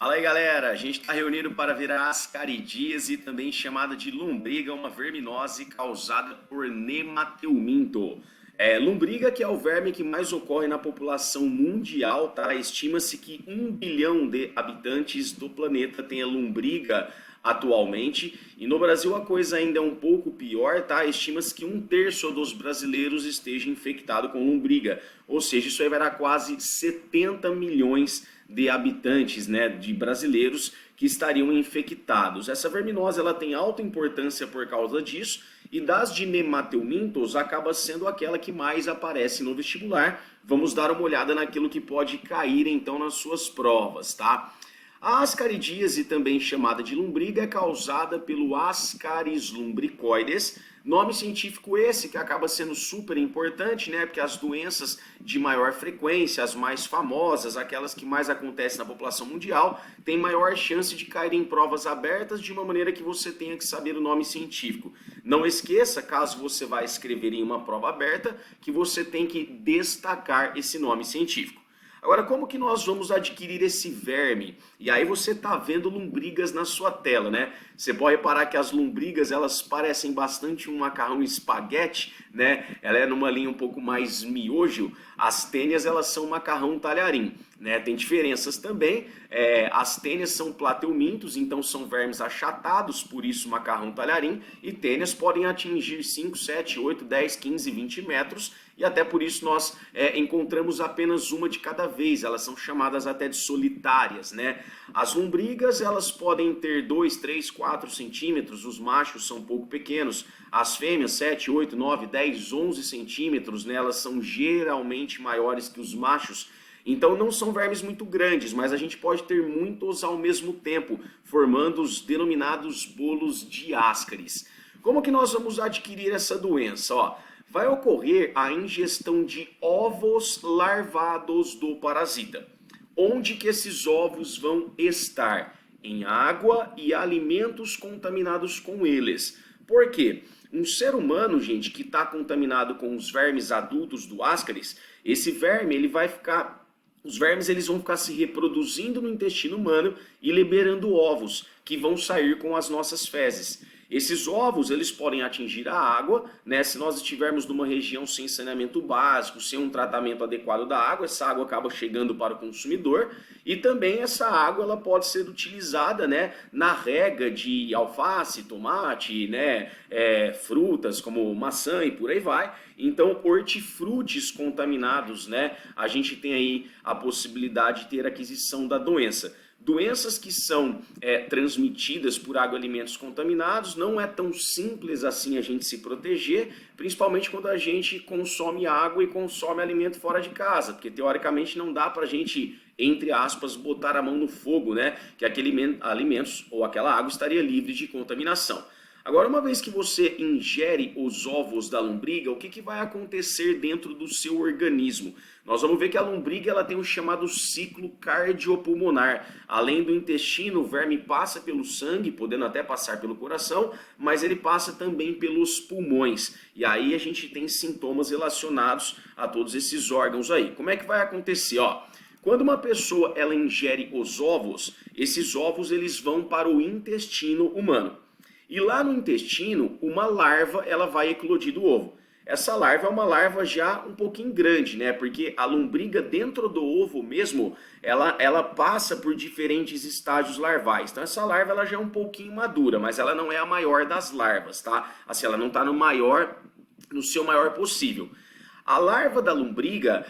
Fala aí, galera. A gente está reunido para ver a ascaridíase, também chamada de lombriga, uma verminose causada por nemateuminto. Lombriga que é o verme que mais ocorre na população mundial, tá? Estima-se que 1 bilhão de habitantes do planeta tenha lombriga atualmente. E no Brasil a coisa ainda é um pouco pior, tá? Estima-se que 1/3 dos brasileiros esteja infectado com lombriga. Ou seja, isso aí vai dar quase 70 milhões de habitantes, né, de brasileiros que estariam infectados. Essa verminose ela tem alta importância por causa disso, e das de nemateumintos acaba sendo aquela que mais aparece no vestibular. Vamos dar uma olhada naquilo que pode cair então nas suas provas, tá? A ascaridíase, também chamada de lombriga, é causada pelo Ascaris lumbricoides, nome científico esse que acaba sendo super importante, né? Porque as doenças de maior frequência, as mais famosas, aquelas que mais acontecem na população mundial, têm maior chance de cair em provas abertas de uma maneira que você tenha que saber o nome científico. Não esqueça, caso você vá escrever em uma prova aberta, que você tem que destacar esse nome científico. Agora, como que nós vamos adquirir esse verme? E aí você está vendo lombrigas na sua tela, né? Você pode reparar que as lombrigas, elas parecem bastante um macarrão espaguete, né? Ela é numa linha um pouco mais miojo. As tênias, elas são macarrão talharim, né? Tem diferenças também. As tênias são plateumintos, então são vermes achatados, por isso macarrão talharim. E tênias podem atingir 5, 7, 8, 10, 15, 20 metros. E até por isso nós encontramos apenas uma de cada vez. Elas são chamadas até de solitárias, né? As lombrigas, elas podem ter 2, 3, 4 centímetros. Os machos são um pouco pequenos. As fêmeas, 7, 8, 9, 10, 11 centímetros, né? Elas são geralmente maiores que os machos. Então não são vermes muito grandes, mas a gente pode ter muitos ao mesmo tempo, formando os denominados bolos de Ascaris. Como que nós vamos adquirir essa doença? Vai ocorrer a ingestão de ovos larvados do parasita. Onde que esses ovos vão estar? Em água e alimentos contaminados com eles. Por quê? Um ser humano, gente, que está contaminado com os vermes adultos do Ascaris, esse verme ele vai ficar... Os vermes eles vão ficar se reproduzindo no intestino humano e liberando ovos que vão sair com as nossas fezes. Esses ovos eles podem atingir a água, né? Se nós estivermos numa região sem saneamento básico, sem um tratamento adequado da água, essa água acaba chegando para o consumidor, e também essa água ela pode ser utilizada, né, na rega de alface, tomate, né, frutas como maçã e por aí vai. Então, hortifrutis contaminados, né, a gente tem aí a possibilidade de ter aquisição da doença. Doenças que são transmitidas por agroalimentos contaminados, não é tão simples assim a gente se proteger, principalmente quando a gente consome água e consome alimento fora de casa, porque teoricamente não dá para a gente, entre aspas, botar a mão no fogo, né? Que aquele alimentos ou aquela água estaria livre de contaminação. Agora, uma vez que você ingere os ovos da lombriga, o que vai acontecer dentro do seu organismo? Nós vamos ver que a lombriga ela tem o chamado ciclo cardiopulmonar. Além do intestino, o verme passa pelo sangue, podendo até passar pelo coração, mas ele passa também pelos pulmões. E aí a gente tem sintomas relacionados a todos esses órgãos aí. Como é que vai acontecer? Quando uma pessoa ela ingere os ovos, esses ovos eles vão para o intestino humano. E lá no intestino, uma larva ela vai eclodir do ovo. Essa larva é uma larva já um pouquinho grande, né? Porque a lombriga dentro do ovo mesmo, ela passa por diferentes estágios larvais. Então essa larva ela já é um pouquinho madura, mas ela não é a maior das larvas, tá? Assim, ela não está no seu maior possível. A larva da lombriga,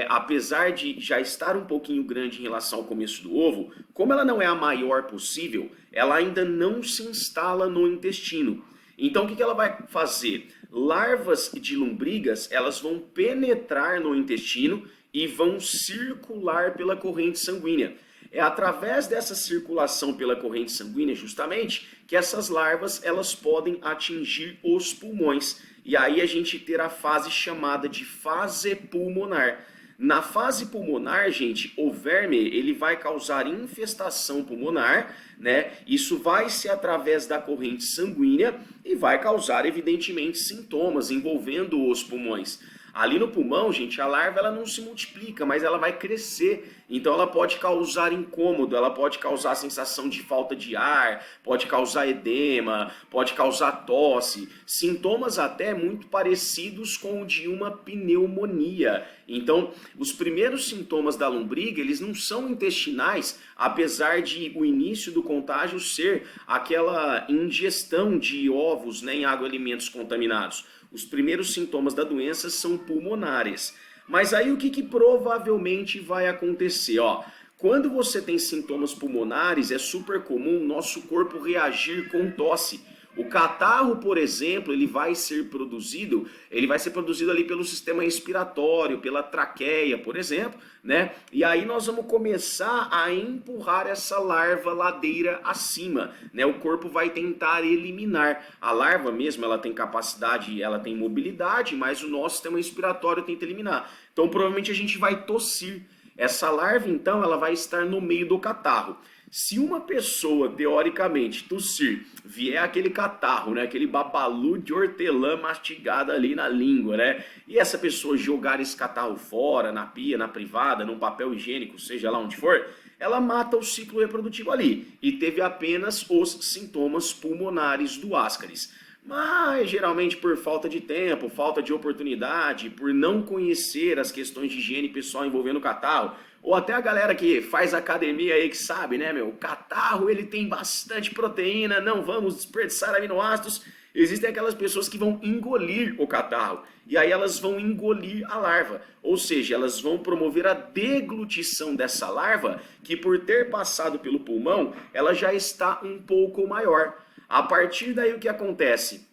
apesar de já estar um pouquinho grande em relação ao começo do ovo, como ela não é a maior possível, ela ainda não se instala no intestino. Então o que ela vai fazer? Larvas de lombrigas, elas vão penetrar no intestino e vão circular pela corrente sanguínea. É através dessa circulação pela corrente sanguínea, justamente, que essas larvas elas podem atingir os pulmões. E aí a gente ter a fase chamada de fase pulmonar. Na fase pulmonar, gente, o verme ele vai causar infestação pulmonar, né? Isso vai ser através da corrente sanguínea e vai causar, evidentemente, sintomas envolvendo os pulmões. Ali no pulmão, gente, a larva ela não se multiplica, mas ela vai crescer. Então ela pode causar incômodo, ela pode causar sensação de falta de ar, pode causar edema, pode causar tosse, sintomas até muito parecidos com o de uma pneumonia. Então, os primeiros sintomas da lombriga, eles não são intestinais, apesar de o início do contágio ser aquela ingestão de ovos, né, em agroalimentos contaminados. Os primeiros sintomas da doença são pulmonares. Mas aí o que provavelmente vai acontecer? Ó, quando você tem sintomas pulmonares, é super comum o nosso corpo reagir com tosse. O catarro, por exemplo, ele vai ser produzido ali pelo sistema respiratório, pela traqueia, por exemplo, né? E aí nós vamos começar a empurrar essa larva ladeira acima, né? O corpo vai tentar eliminar. A larva mesmo, ela tem capacidade, ela tem mobilidade, mas o nosso sistema respiratório tenta eliminar. Então, provavelmente a gente vai tossir. Essa larva, então, ela vai estar no meio do catarro. Se uma pessoa, teoricamente, tossir, vier aquele catarro, né, aquele babalu de hortelã mastigado ali na língua, né, e essa pessoa jogar esse catarro fora, na pia, na privada, num papel higiênico, seja lá onde for, ela mata o ciclo reprodutivo ali e teve apenas os sintomas pulmonares do Ascaris. Mas geralmente por falta de tempo, falta de oportunidade, por não conhecer as questões de higiene pessoal envolvendo o catarro, ou até a galera que faz academia aí que sabe, né, meu? O catarro ele tem bastante proteína, não vamos desperdiçar aminoácidos. Existem aquelas pessoas que vão engolir o catarro e aí elas vão engolir a larva, ou seja, elas vão promover a deglutição dessa larva que por ter passado pelo pulmão, ela já está um pouco maior. A partir daí o que acontece?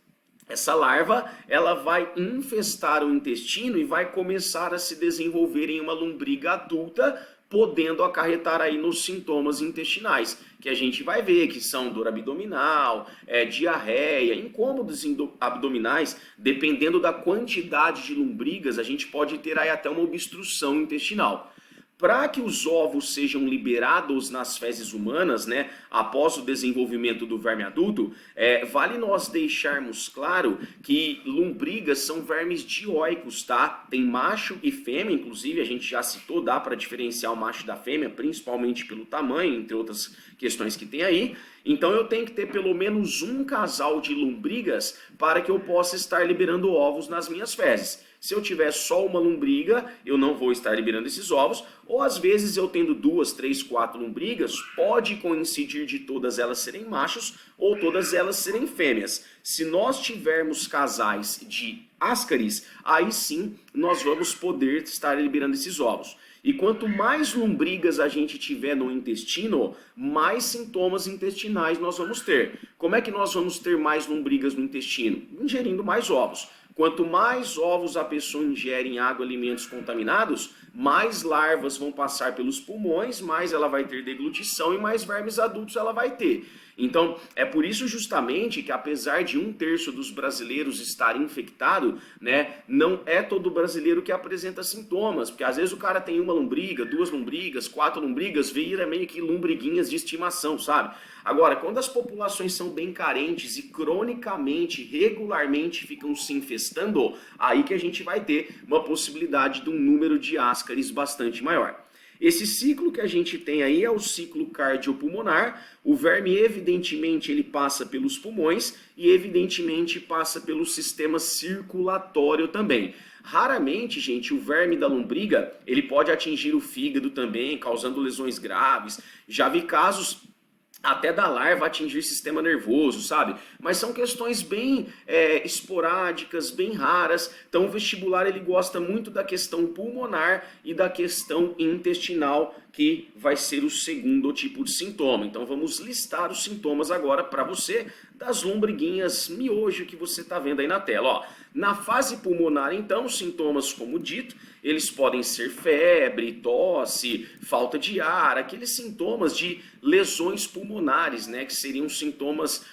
Essa larva, ela vai infestar o intestino e vai começar a se desenvolver em uma lombriga adulta, podendo acarretar aí nos sintomas intestinais, que a gente vai ver, que são dor abdominal, diarreia, incômodos abdominais, dependendo da quantidade de lombrigas, a gente pode ter aí até uma obstrução intestinal. Para que os ovos sejam liberados nas fezes humanas, né, após o desenvolvimento do verme adulto, vale nós deixarmos claro que lombrigas são vermes dioicos, tá? Tem macho e fêmea, inclusive a gente já citou, dá para diferenciar o macho da fêmea, principalmente pelo tamanho, entre outras questões que tem aí. Então eu tenho que ter pelo menos um casal de lombrigas para que eu possa estar liberando ovos nas minhas fezes. Se eu tiver só uma lombriga, eu não vou estar liberando esses ovos, ou às vezes eu tendo 2, 3, 4 lombrigas, pode coincidir de todas elas serem machos ou todas elas serem fêmeas. Se nós tivermos casais de Ascaris, aí sim nós vamos poder estar liberando esses ovos. E quanto mais lombrigas a gente tiver no intestino, mais sintomas intestinais nós vamos ter. Como é que nós vamos ter mais lombrigas no intestino? Ingerindo mais ovos. Quanto mais ovos a pessoa ingere em água, alimentos contaminados, mais larvas vão passar pelos pulmões, mais ela vai ter deglutição e mais vermes adultos ela vai ter. Então, é por isso justamente que apesar de 1/3 dos brasileiros estar infectado, né, não é todo brasileiro que apresenta sintomas, porque às vezes o cara tem uma lombriga, 2 lombrigas, 4 lombrigas, vira meio que lombriguinhas de estimação, sabe? Agora, quando as populações são bem carentes e cronicamente, regularmente ficam se infestando, aí que a gente vai ter uma possibilidade de um número de Ascaris bastante maior. Esse ciclo que a gente tem aí é o ciclo cardiopulmonar. O verme, evidentemente, ele passa pelos pulmões e, evidentemente, passa pelo sistema circulatório também. Raramente, gente, o verme da lombriga, ele pode atingir o fígado também, causando lesões graves. Já vi casos até da larva atingir sistema nervoso, sabe? Mas são questões bem esporádicas, bem raras. Então o vestibular ele gosta muito da questão pulmonar e da questão intestinal, que vai ser o segundo tipo de sintoma. Então vamos listar os sintomas agora para você das lombriguinhas miojo que você está vendo aí na tela. Ó, na fase pulmonar, então, os sintomas, como dito, eles podem ser febre, tosse, falta de ar, aqueles sintomas de lesões pulmonares, né, que seriam sintomas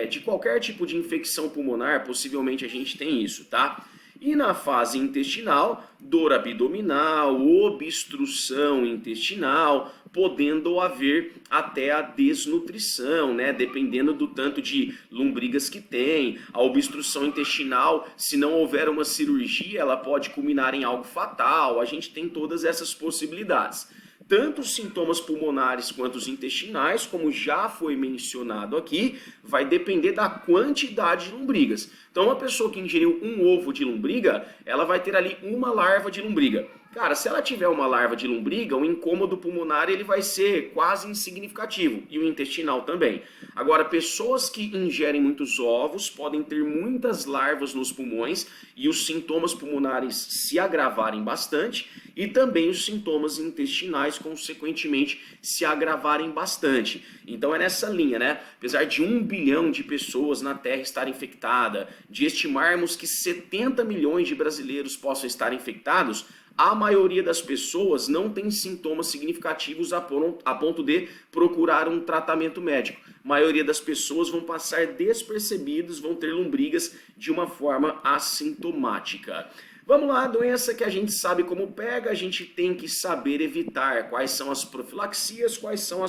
de qualquer tipo de infecção pulmonar, possivelmente a gente tem isso, tá? E na fase intestinal, dor abdominal, obstrução intestinal, podendo haver até a desnutrição, né? Dependendo do tanto de lombrigas que tem. A obstrução intestinal, se não houver uma cirurgia, ela pode culminar em algo fatal. A gente tem todas essas possibilidades. Tanto os sintomas pulmonares quanto os intestinais, como já foi mencionado aqui, vai depender da quantidade de lombrigas. Então, uma pessoa que ingeriu um ovo de lombriga, ela vai ter ali uma larva de lombriga. Cara, se ela tiver uma larva de lombriga, o incômodo pulmonar ele vai ser quase insignificativo, e o intestinal também. Agora, pessoas que ingerem muitos ovos podem ter muitas larvas nos pulmões e os sintomas pulmonares se agravarem bastante, e também os sintomas intestinais, consequentemente, se agravarem bastante. Então é nessa linha, né? Apesar de 1 bilhão de pessoas na Terra estar infectada, de estimarmos que 70 milhões de brasileiros possam estar infectados, a maioria das pessoas não tem sintomas significativos a ponto de procurar um tratamento médico. A maioria das pessoas vão passar despercebidos, vão ter lombrigas de uma forma assintomática. Vamos lá, doença que a gente sabe como pega, a gente tem que saber evitar. Quais são as profilaxias, quais são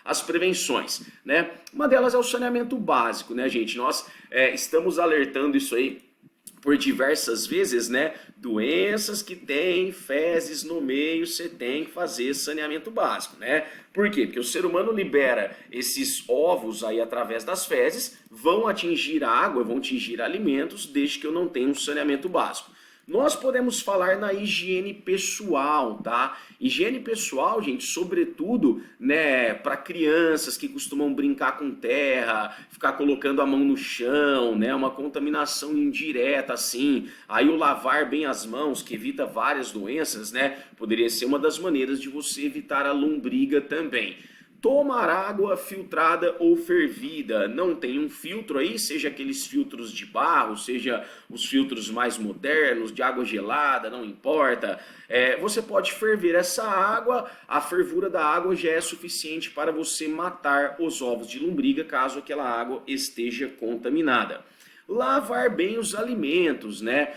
as prevenções, né? Uma delas é o saneamento básico, né, gente? Nós estamos alertando isso aí por diversas vezes, né? Doenças que têm fezes no meio, você tem que fazer saneamento básico, né? Por quê? Porque o ser humano libera esses ovos aí através das fezes, vão atingir a água, vão atingir alimentos, desde que eu não tenha um saneamento básico. Nós podemos falar na higiene pessoal, tá? Higiene pessoal, gente, sobretudo, né, para crianças que costumam brincar com terra, ficar colocando a mão no chão, né, uma contaminação indireta assim. Aí o lavar bem as mãos, que evita várias doenças, né, poderia ser uma das maneiras de você evitar a lombriga também. Tomar água filtrada ou fervida. Não tem um filtro aí, seja aqueles filtros de barro, seja os filtros mais modernos, de água gelada, não importa. Você pode ferver essa água, a fervura da água já é suficiente para você matar os ovos de lombriga, caso aquela água esteja contaminada. Lavar bem os alimentos, né?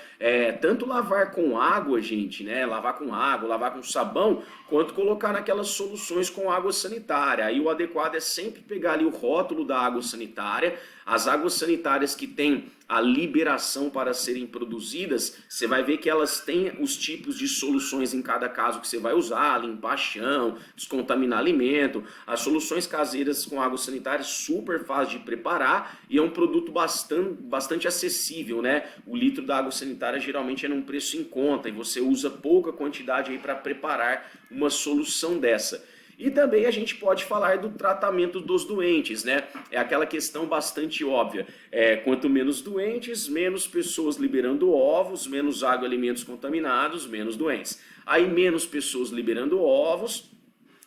Tanto lavar com água, gente, né? Lavar com água, lavar com sabão, quanto colocar naquelas soluções com água sanitária. Aí o adequado é sempre pegar ali o rótulo da água sanitária. As águas sanitárias que têm a liberação para serem produzidas, você vai ver que elas têm os tipos de soluções em cada caso que você vai usar, limpar chão, descontaminar alimento. As soluções caseiras com água sanitária super fácil de preparar e é um produto bastante acessível, né? O litro da água sanitária geralmente é num preço em conta e você usa pouca quantidade aí para preparar uma solução dessa. E também a gente pode falar do tratamento dos doentes, né? É aquela questão bastante óbvia. Quanto menos doentes, menos pessoas liberando ovos, menos água e alimentos contaminados, menos doentes. Aí menos pessoas liberando ovos,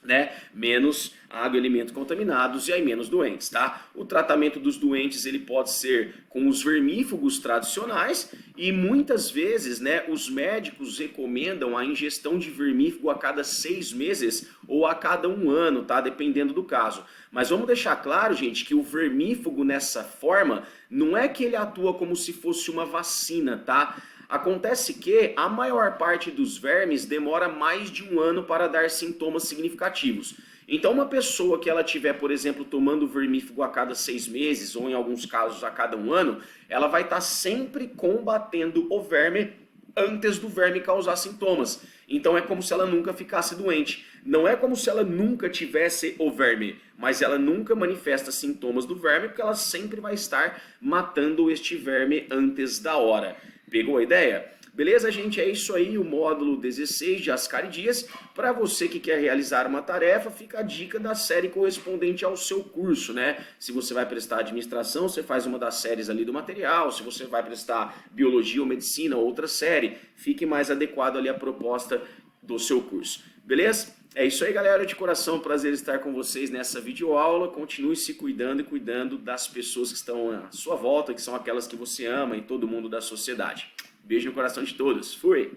né? Menos água e alimentos contaminados e aí menos doentes, tá? O tratamento dos doentes ele pode ser com os vermífugos tradicionais e muitas vezes, né, os médicos recomendam a ingestão de vermífugo a cada 6 meses ou a cada 1 ano, tá? Dependendo do caso. Mas vamos deixar claro, gente, que o vermífugo nessa forma não é que ele atua como se fosse uma vacina, tá? Acontece que a maior parte dos vermes demora mais de 1 ano para dar sintomas significativos. Então uma pessoa que ela estiver, por exemplo, tomando vermífugo a cada 6 meses, ou em alguns casos a cada 1 ano, ela vai estar sempre combatendo o verme antes do verme causar sintomas. Então é como se ela nunca ficasse doente. Não é como se ela nunca tivesse o verme, mas ela nunca manifesta sintomas do verme, porque ela sempre vai estar matando este verme antes da hora. Pegou a ideia? Beleza, gente? É isso aí, o módulo 16 de ascaridias. Para você que quer realizar uma tarefa, fica a dica da série correspondente ao seu curso, né? Se você vai prestar administração, você faz uma das séries ali do material. Se você vai prestar biologia ou medicina, outra série. Fique mais adequado ali à proposta do seu curso. Beleza? É isso aí, galera. De coração, prazer estar com vocês nessa videoaula. Continue se cuidando e cuidando das pessoas que estão à sua volta, que são aquelas que você ama e todo mundo da sociedade. Beijo no coração de todos. Fui!